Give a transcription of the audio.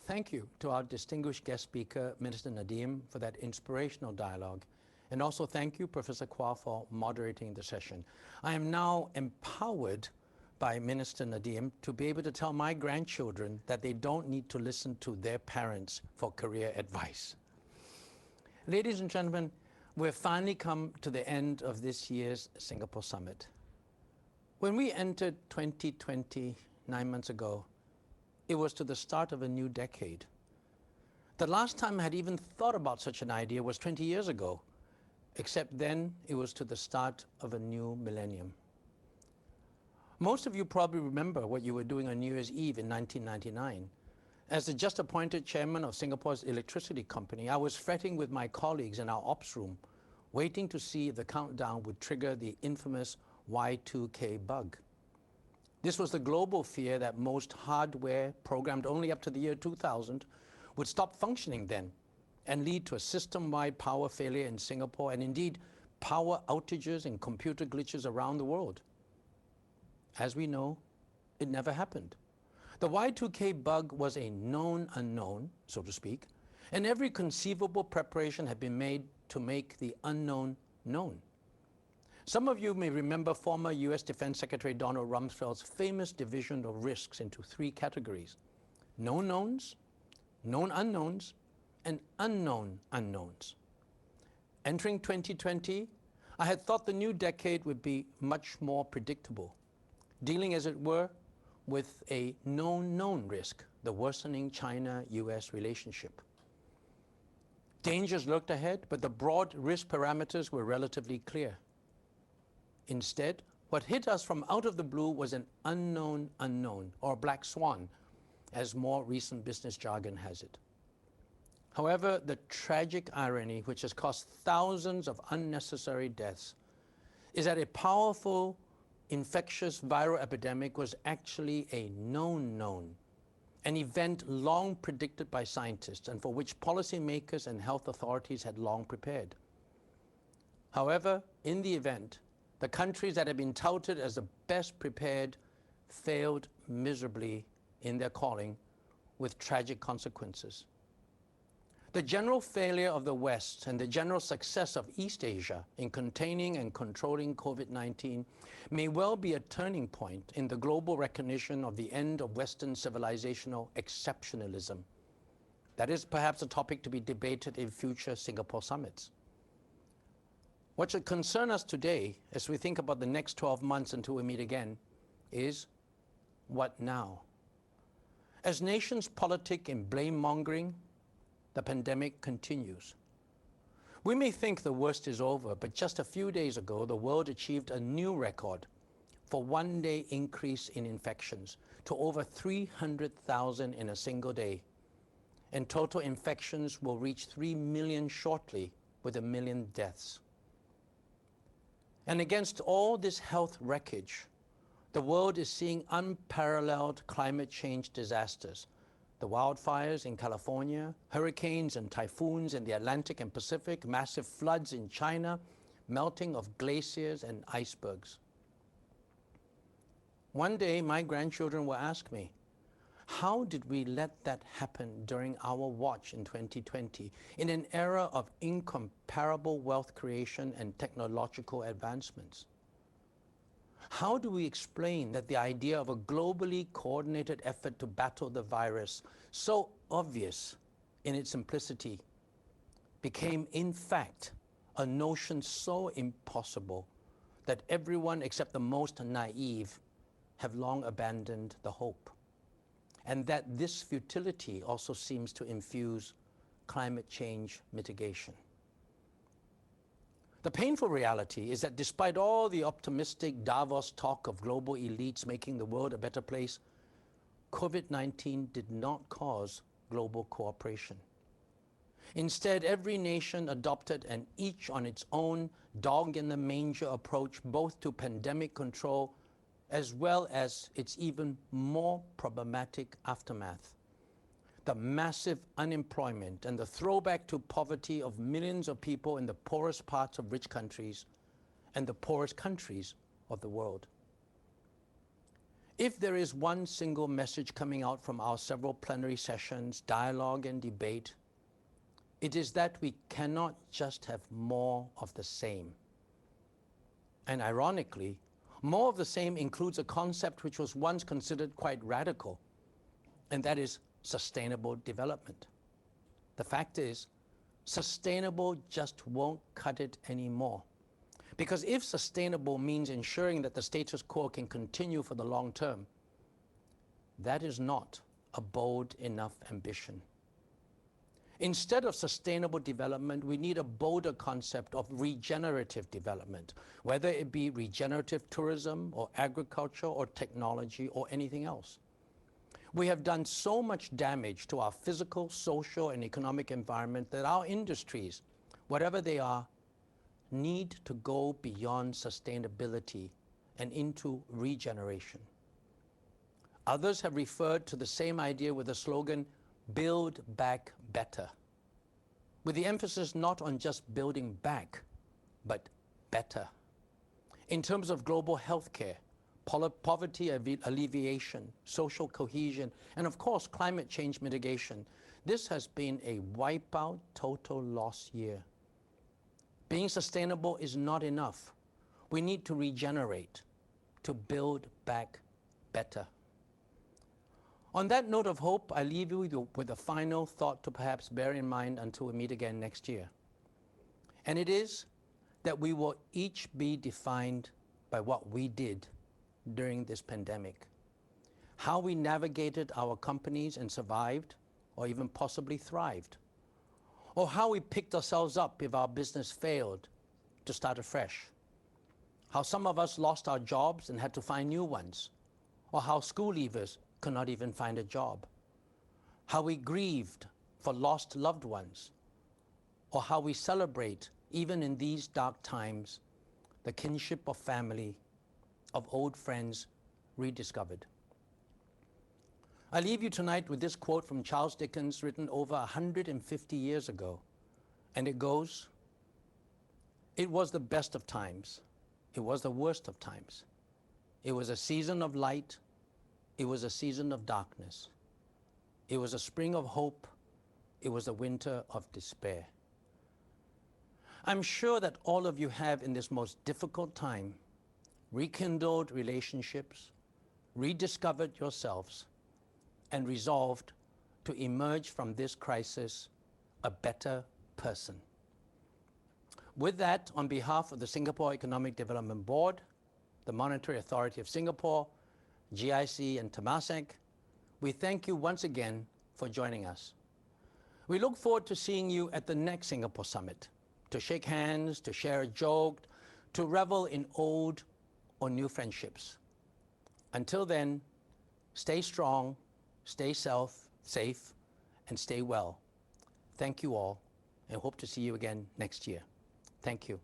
thank you to our distinguished guest speaker, Minister Nadeem, for that inspirational dialogue. And also thank you, Professor Kwon, for moderating the session. I am now empowered by Minister Nadeem to be able to tell my grandchildren that they don't need to listen to their parents for career advice. Ladies and gentlemen, we've finally come to the end of this year's Singapore Summit. When we entered 2020 9 months ago, it was to the start of a new decade. The last time I had even thought about such an idea was 20 years ago, except then it was to the start of a new millennium. Most of you probably remember what you were doing on New Year's Eve in 1999. As the just appointed chairman of Singapore's electricity company, I was fretting with my colleagues in our ops room, waiting to see if the countdown would trigger the infamous Y2K bug. This was the global fear that most hardware programmed only up to the year 2000 would stop functioning then and lead to a system-wide power failure in Singapore and indeed power outages and computer glitches around the world. As we know, it never happened. The Y2K bug was a known unknown, so to speak, and every conceivable preparation had been made to make the unknown known. Some of you may remember former US Defense Secretary Donald Rumsfeld's famous division of risks into three categories: known knowns, known unknowns, and unknown unknowns. Entering 2020, I had thought the new decade would be much more predictable, dealing, as it were, with a known risk, the worsening China-US relationship. Dangers lurked ahead, but the broad risk parameters were relatively clear. Instead, what hit us from out of the blue was an unknown unknown, or black swan, as more recent business jargon has it. However, the tragic irony, which has cost thousands of unnecessary deaths, is that a powerful infectious viral epidemic was actually a known, an event long predicted by scientists and for which policymakers and health authorities had long prepared. However, in the event, the countries that had been touted as the best prepared failed miserably in their calling with tragic consequences. The general failure of the West and the general success of East Asia in containing and controlling COVID-19 may well be a turning point in the global recognition of the end of Western civilizational exceptionalism. That is perhaps a topic to be debated in future Singapore summits. What should concern us today as we think about the next 12 months until we meet again is what now? As nations politic in blame-mongering, the pandemic continues. We may think the worst is over, but just a few days ago, the world achieved a new record for one-day increase in infections to over 300,000 in a single day. And total infections will reach 3 million shortly, with 1 million deaths. And against all this health wreckage, the world is seeing unparalleled climate change disasters. The wildfires in California, hurricanes and typhoons in the Atlantic and Pacific, massive floods in China, melting of glaciers and icebergs. One day, my grandchildren will ask me, how did we let that happen during our watch in 2020, in an era of incomparable wealth creation and technological advancements? How do we explain that the idea of a globally coordinated effort to battle the virus, so obvious in its simplicity, became in fact a notion so impossible that everyone except the most naive have long abandoned the hope? And that this futility also seems to infuse climate change mitigation. The painful reality is that despite all the optimistic Davos talk of global elites making the world a better place, COVID-19 did not cause global cooperation. Instead, every nation adopted an each on its own dog-in-the-manger approach both to pandemic control as well as its even more problematic aftermath. The massive unemployment and the throwback to poverty of millions of people in the poorest parts of rich countries and the poorest countries of the world. If there is one single message coming out from our several plenary sessions, dialogue and debate, it is that we cannot just have more of the same. And ironically, more of the same includes a concept which was once considered quite radical, and that is sustainable development. The fact is, sustainable just won't cut it anymore. Because if sustainable means ensuring that the status quo can continue for the long term, that is not a bold enough ambition. Instead of sustainable development, we need a bolder concept of regenerative development, whether it be regenerative tourism or agriculture or technology or anything else. We have done so much damage to our physical, social, and economic environment that our industries, whatever they are, need to go beyond sustainability and into regeneration. Others have referred to the same idea with the slogan, "Build Back Better," with the emphasis not on just building back, but better. In terms of global health care, poverty alleviation, social cohesion, and of course climate change mitigation, this has been a wipeout, total loss year. Being sustainable is not enough. We need to regenerate, to build back better. On that note of hope, I leave you with a final thought to perhaps bear in mind until we meet again next year. And it is that we will each be defined by what we did during this pandemic. How we navigated our companies and survived, or even possibly thrived. Or how we picked ourselves up if our business failed to start afresh. How some of us lost our jobs and had to find new ones. Or how school leavers could not even find a job. How we grieved for lost loved ones. Or how we celebrate, even in these dark times, the kinship of family, of old friends rediscovered. I leave you tonight with this quote from Charles Dickens, written over 150 years ago. And it goes, "It was the best of times. It was the worst of times. It was a season of light. It was a season of darkness. It was a spring of hope. It was a winter of despair." I'm sure that all of you have, in this most difficult time, rekindled relationships, rediscovered yourselves, and resolved to emerge from this crisis a better person. With that, on behalf of the Singapore Economic Development Board, the Monetary Authority of Singapore, GIC, and Temasek, we thank you once again for joining us. We look forward to seeing you at the next Singapore Summit, to shake hands, to share a joke, to revel in old or new friendships. Until then, stay strong, stay safe, and stay well. Thank you all, and hope to see you again next year. Thank you.